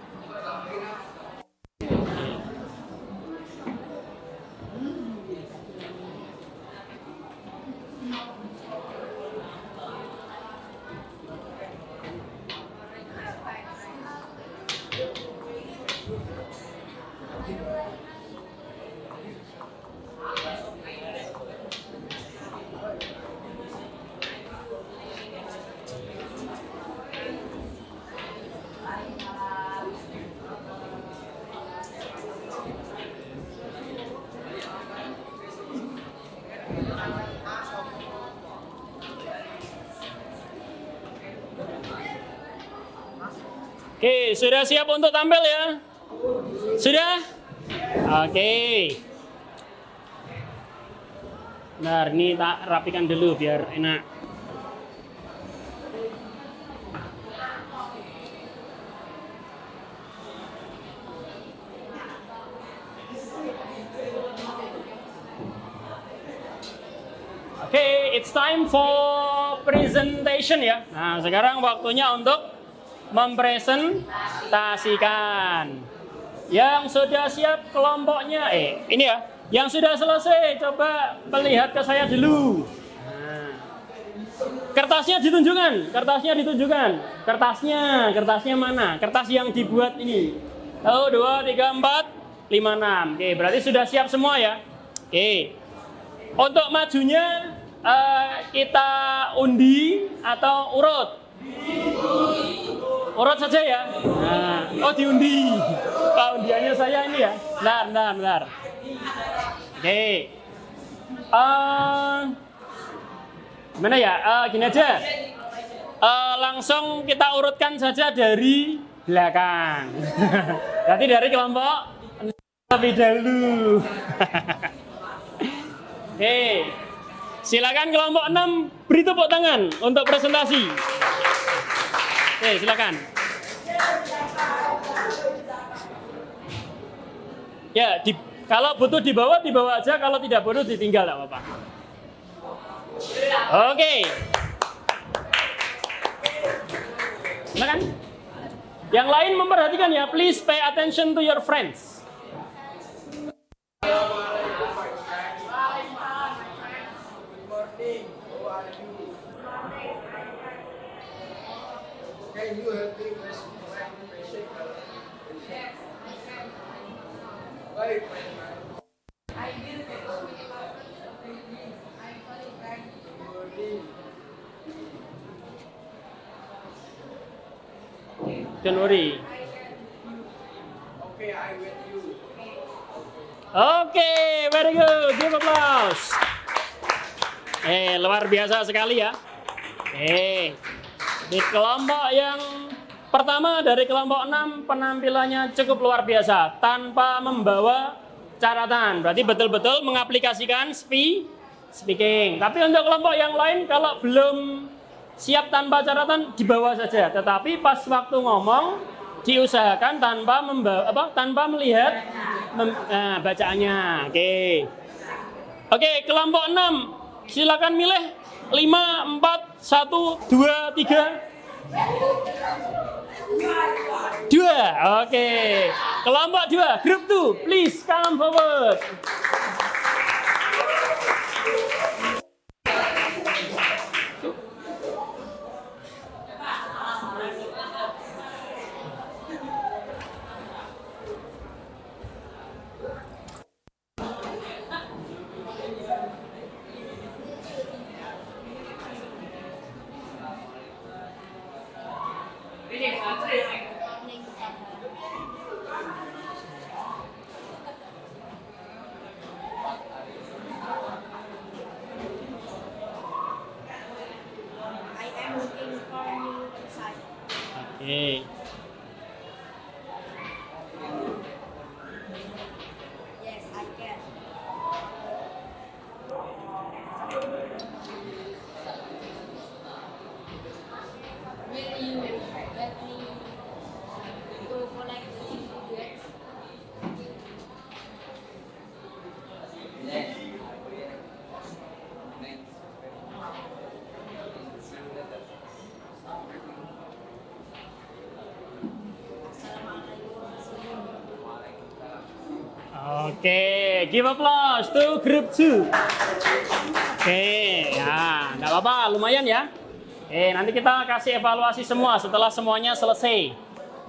S1: Oke, sudah siap untuk tampil ya? Sudah? Oke. Bentar, ini tak rapikan dulu biar enak. Oke, it's time for presentation ya. Nah, sekarang waktunya untuk mempresentasikan. Yang sudah siap kelompoknya, ini ya. Yang sudah selesai, coba melihat ke saya dulu. Nah. Kertasnya ditunjukkan, kertasnya mana? Kertas yang dibuat ini. 1, 2, 3, 4, 5, 6. Oke, berarti sudah siap semua ya. Oke. Untuk majunya kita undi atau urut? Urut saja ya. Nah, diundi. Undiannya saya ini ya. Bentar. Oke. Gimana ya? Gini aja. Langsung kita urutkan saja dari belakang. Berarti dari kelompok lebih dahulu. Oke. Silakan kelompok 6 beri tepuk tangan untuk presentasi. Oke, silakan. Ya, kalau butuh dibawa aja, kalau tidak butuh ditinggal, tidak apa-apa. Oke. Silakan. Yang lain memperhatikan ya, please pay attention to your friends.
S2: Can you help me with patient? Baik.
S1: Don't worry.
S2: Okay, I with you.
S1: Oke, very good. Give applause. Luar biasa sekali ya. Di kelompok yang pertama dari kelompok 6 penampilannya cukup luar biasa tanpa membawa catatan. Berarti betul-betul mengaplikasikan speaking. Tapi untuk kelompok yang lain kalau belum siap tanpa catatan dibawa saja. Tetapi pas waktu ngomong diusahakan tanpa melihat bacaannya. Oke, kelompok 6 silakan milih 5, 4, 1, 2, 3. 2. Oke. Kelompok 2, group 2, please come forward. Oke.
S3: Yes, I can. Will you let me go collect the ingredients?
S1: Oke, give applause to group 2. Oke, ya, nggak apa-apa, lumayan ya. Nanti kita kasih evaluasi semua setelah semuanya selesai.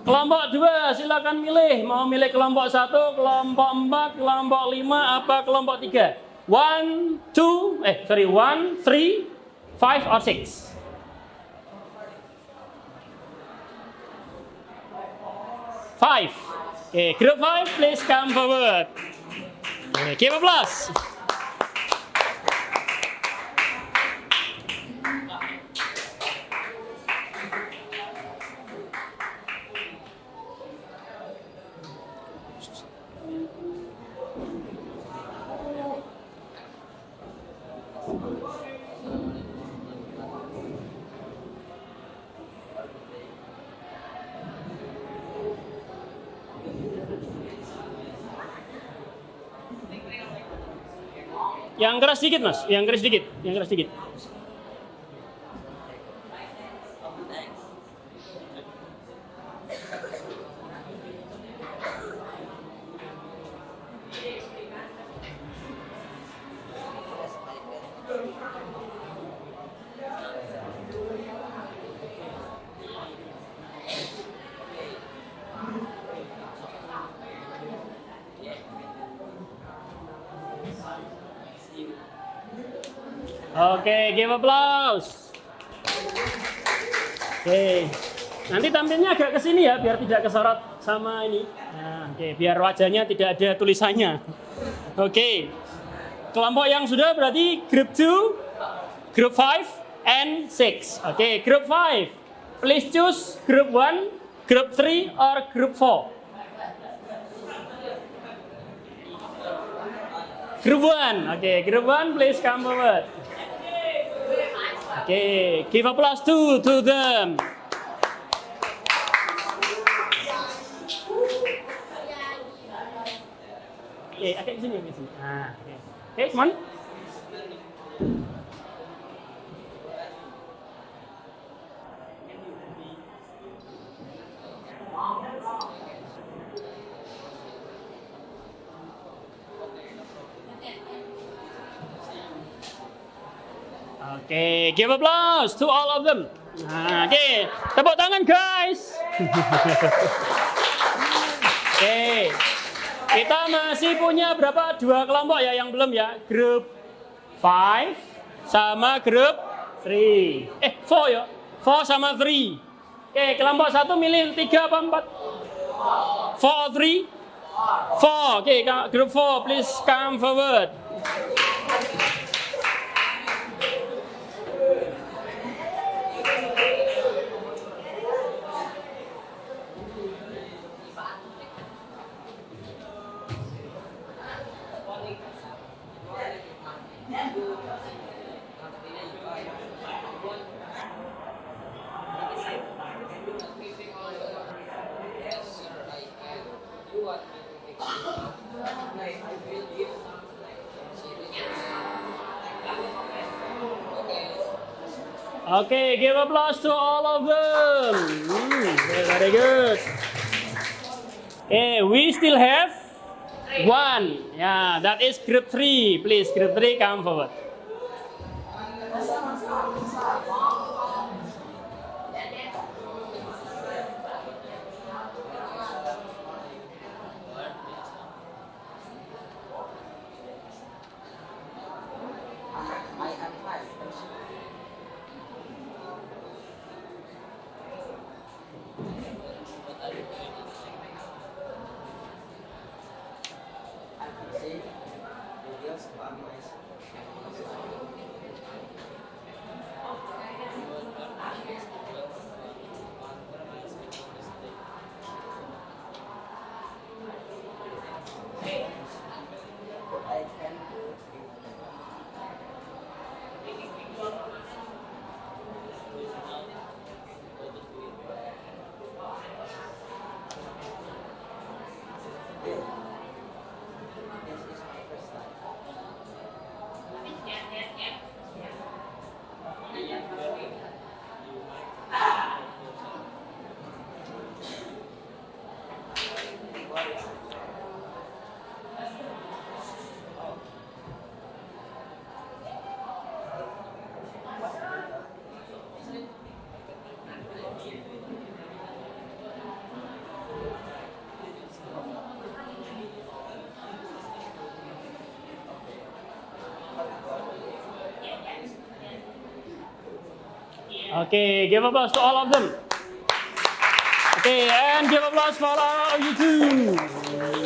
S1: Kelompok 2, silakan milih. Mau milih kelompok 1, kelompok 4, kelompok 5, apa kelompok 3? 1, 3, 5 or 6. 5. Oke, group 5, please come forward. Oke, give applause. Yang keras dikit, Mas. Yang keras dikit. Oke, give applause. Oke. Nanti tampilnya agak ke sini ya biar tidak kesorot sama ini. Nah, oke, biar wajahnya tidak ada tulisannya. Oke. Kelompok yang sudah berarti group 2, group 5 and 6. Oke, group 5. Please choose group 1, group 3 or group 4. Group 1. Oke, group 1 please come forward. Oke, give applause to them. Oke, agak sini, agak sini. Nah, oke. Oke, come on. Oke, give applause to all of them. Nah, oke, tepuk tangan guys. Oke, kita masih punya berapa? 2 kelompok ya yang belum ya. Grup 5 sama grup 3. 4 ya. 4 sama 3. Oke, kelompok 1 milih 3 apa 4? 4 or 3? 4. Oke, grup 4 please come forward. Okay, give applause to all of them. Very good. We still have 1. Yeah, that is group 3. Please, group 3 come forward. Okay, give applause to all of them. Okay, and give applause for all of you too.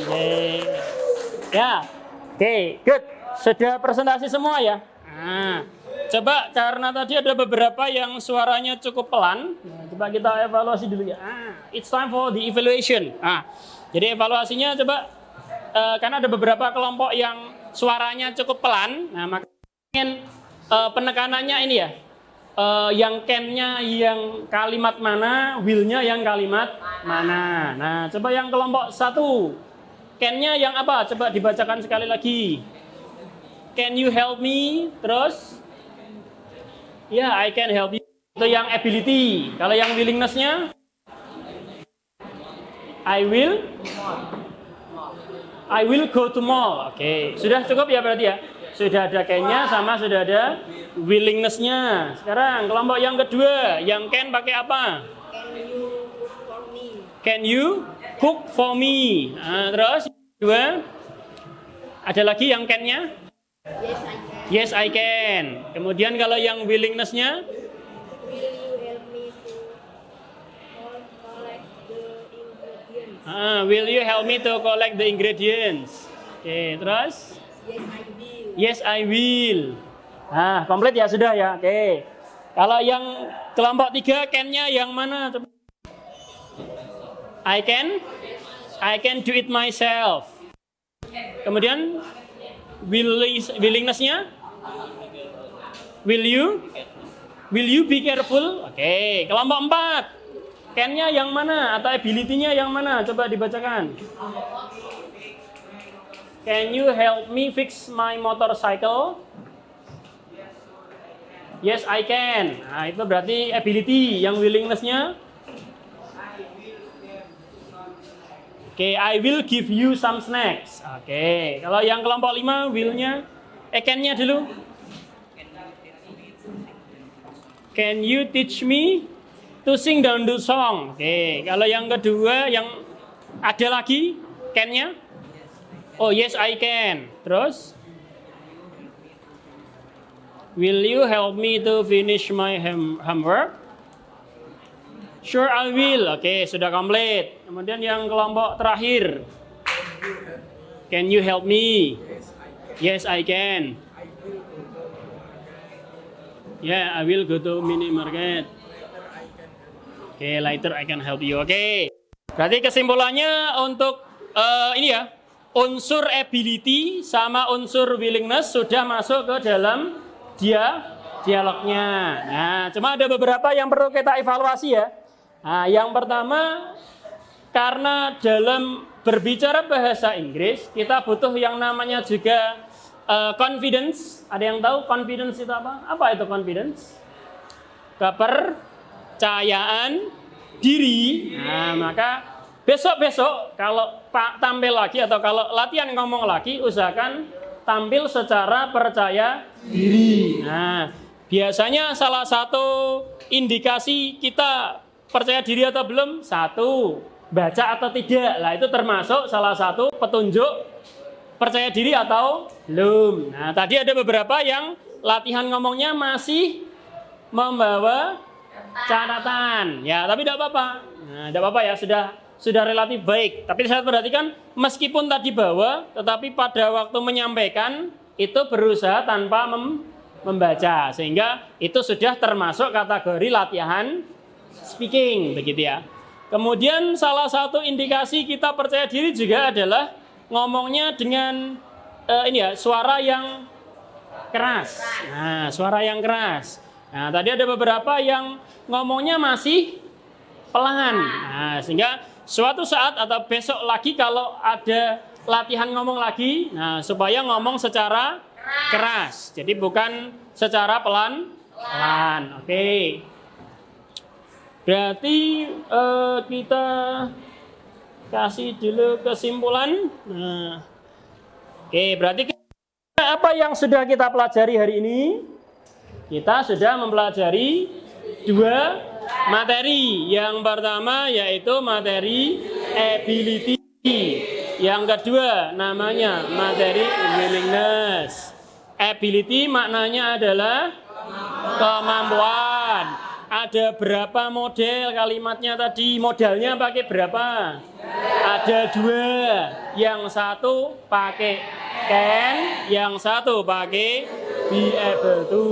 S1: Okay. Ya, oke, good. Sudah presentasi semua ya. Nah, coba karena tadi ada beberapa yang suaranya cukup pelan. Nah, coba kita evaluasi dulu ya. It's time for the evaluation. Jadi evaluasinya coba karena ada beberapa kelompok yang suaranya cukup pelan. Nah, maka ingin penekanannya ini ya. Yang can-nya yang kalimat mana, will-nya yang kalimat mana. Nah, coba yang kelompok 1. Can-nya yang apa? Coba dibacakan sekali lagi. Can you help me? Terus? Ya, I can help you. Itu yang ability. Kalau yang willingness-nya? I will go to mall. Oke, sudah cukup ya berarti ya? Sudah ada can-nya sama sudah ada willingness-nya. Sekarang kelompok yang kedua, yang can pakai apa? Can you cook for me? Nah, terus kedua, ada lagi yang can-nya?
S3: Yes, I can.
S1: Yes, I can. Kemudian kalau yang willingness-nya,
S3: Will you help me to collect the ingredients?
S1: will you help me to collect the ingredients? Oke, terus?
S3: Yes, I will.
S1: Yes, I will. Nah, komplit ya sudah ya. Oke. Kalau yang kelompok 3, can-nya yang mana? Coba. I can do it myself. Kemudian willingness-nya? Will you be careful? Oke, kelompok 4. Can-nya yang mana atau ability-nya yang mana? Coba dibacakan. Can you help me fix my motorcycle? Yes, I can. Nah, itu berarti ability. Yang willingness-nya? Oke, I will give you some snacks. Oke, kalau yang kelompok 5, will-nya, can-nya dulu. Can you teach me to sing dangdut song? Oke, kalau yang kedua, yang ada lagi, can-nya? Oh, yes, I can. Terus? Will you help me to finish my homework? Sure, I will. Oke, sudah komplit. Kemudian yang kelompok terakhir. Can you help me? Yes, I can. Yeah, I will go to mini market. Oke, later I can help you. Oke. Berarti kesimpulannya untuk ini ya, unsur ability sama unsur willingness sudah masuk ke dalam dialognya. Nah, cuma ada beberapa yang perlu kita evaluasi ya. Nah, yang pertama, karena dalam berbicara bahasa Inggris, kita butuh yang namanya juga confidence. Ada yang tahu confidence itu apa? Apa itu confidence? Kepercayaan diri. Nah, maka besok-besok kalau Pak tampil lagi atau kalau latihan ngomong lagi, usahakan tampil secara percaya diri. Nah, biasanya salah satu indikasi kita percaya diri atau belum, 1, baca atau tidak. Lah, itu termasuk salah satu petunjuk percaya diri atau belum. Nah, tadi ada beberapa yang latihan ngomongnya masih membawa catatan. Ya, tapi tidak apa-apa. Nah, tidak apa-apa ya, sudah relatif baik. Tapi saya perhatikan meskipun tadi bawa, tetapi pada waktu menyampaikan itu berusaha tanpa membaca, sehingga itu sudah termasuk kategori latihan speaking, begitu ya. Kemudian salah satu indikasi kita percaya diri juga adalah ngomongnya dengan ini ya, suara yang keras. Nah, suara yang keras. Nah, tadi ada beberapa yang ngomongnya masih pelan. Nah, sehingga suatu saat atau besok lagi kalau ada latihan ngomong lagi, nah supaya ngomong secara keras. Jadi bukan secara pelan-pelan. Oke. Berarti kita kasih dulu kesimpulan. Nah. Oke, berarti apa yang sudah kita pelajari hari ini? Kita sudah mempelajari 2 materi. Yang pertama yaitu materi ability. Yang kedua namanya materi willingness. Ability maknanya adalah kemampuan. Ada berapa model kalimatnya tadi? Modalnya pakai berapa? Ada 2. Yang satu pakai can, yang satu pakai be able to.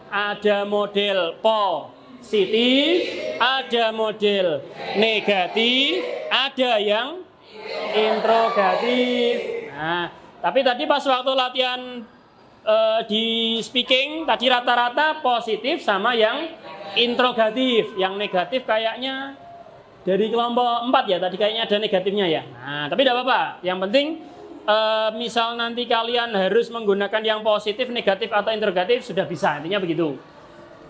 S1: Ada model positif, ada model negatif, ada yang interrogatif. Nah, tapi tadi pas waktu latihan di speaking tadi rata-rata positif sama yang interrogatif. Yang negatif kayaknya dari kelompok 4 ya, tadi kayaknya ada negatifnya ya. Nah, tapi tidak apa-apa. Yang penting misal nanti kalian harus menggunakan yang positif, negatif atau interrogatif sudah bisa, intinya begitu.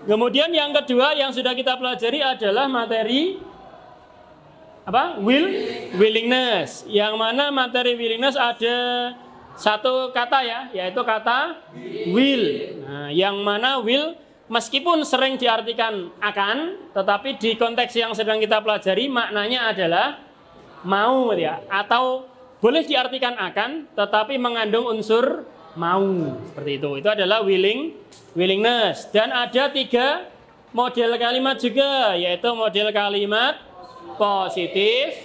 S1: Kemudian yang kedua yang sudah kita pelajari adalah materi apa? Willingness. Yang mana materi willingness ada satu kata ya, yaitu kata will. Nah, yang mana will meskipun sering diartikan akan, tetapi di konteks yang sedang kita pelajari maknanya adalah mau ya, atau boleh diartikan akan, tetapi mengandung unsur mau, seperti itu. Itu adalah willingness. Dan ada 3 model kalimat juga, yaitu model kalimat positif,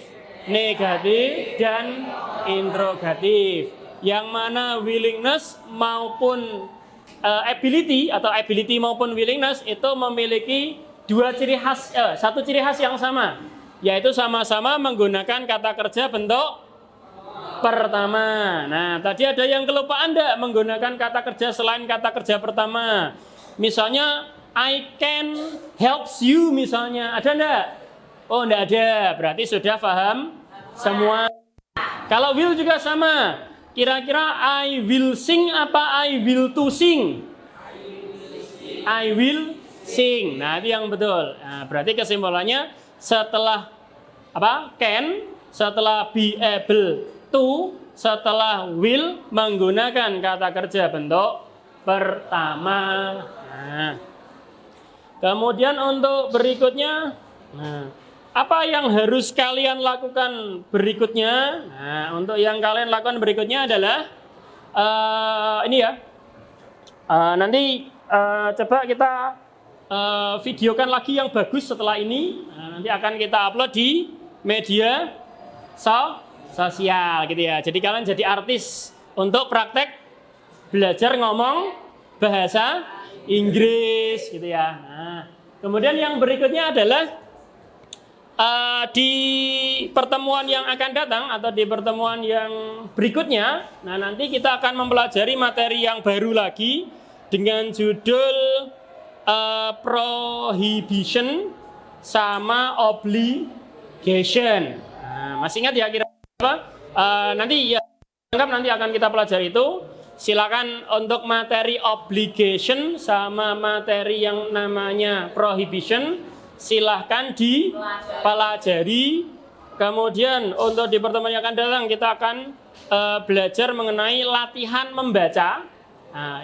S1: negatif, dan interrogatif. Yang mana willingness maupun ability atau ability maupun willingness itu memiliki 2 ciri khas, 1 ciri khas yang sama, yaitu sama-sama menggunakan kata kerja bentuk pertama. Nah, tadi ada yang kelupaan enggak menggunakan kata kerja selain kata kerja pertama? Misalnya I can helps you misalnya. Ada enggak? Oh, enggak ada. Berarti sudah paham semua. Kalau will juga sama. Kira-kira I will sing apa I will to sing? I will sing. Nah, itu yang betul. Nah, berarti kesimpulannya setelah apa? Can, setelah be able to, setelah will menggunakan kata kerja bentuk pertama. Nah, kemudian untuk berikutnya, nah, apa yang harus kalian lakukan berikutnya? Nah, untuk yang kalian lakukan berikutnya adalah ini ya. Nanti coba kita videokan lagi yang bagus setelah ini. Nah, nanti akan kita upload di media sosial gitu ya. Jadi kalian jadi artis untuk praktek belajar ngomong bahasa Inggris gitu ya. Nah, kemudian yang berikutnya adalah di pertemuan yang akan datang atau di pertemuan yang berikutnya, nah nanti kita akan mempelajari materi yang baru lagi dengan judul prohibition sama obligation. Nah, masih ingat ya kira apa? Nanti ya anggap nanti akan kita pelajari itu. Silakan untuk materi obligation sama materi yang namanya prohibition silahkan dipelajari. Kemudian untuk di pertemuan yang akan datang kita akan belajar mengenai latihan membaca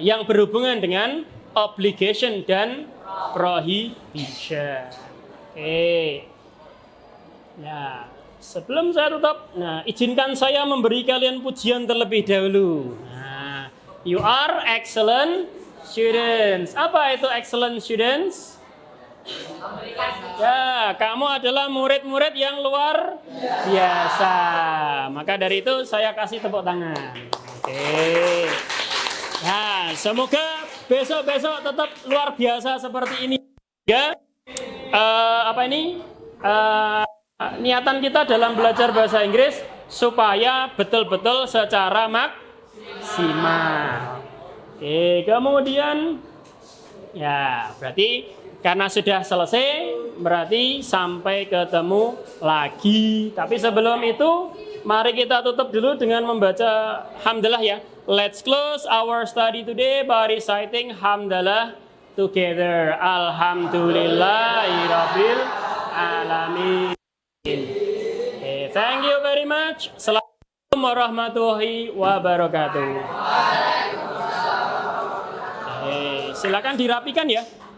S1: yang berhubungan dengan obligation dan prohibition. Oke. Nah, sebelum saya tutup, nah izinkan saya memberi kalian pujian terlebih dahulu. Nah, you are excellent students. Apa itu excellent students? Ya, kamu adalah murid-murid yang luar biasa. Maka dari itu saya kasih tepuk tangan. Oke. Nah, semoga besok-besok tetap luar biasa seperti ini. Ya, niatan kita dalam belajar bahasa Inggris supaya betul-betul secara maksimal. Oke, kemudian ya berarti karena sudah selesai, berarti sampai ketemu lagi. Tapi sebelum itu, mari kita tutup dulu dengan membaca hamdalah ya. Let's close our study today by reciting hamdalah together. Alhamdulillahirabbil alamin. Okay, thank you very much. Assalamualaikum warahmatullahi wabarakatuh. Silakan dirapikan ya.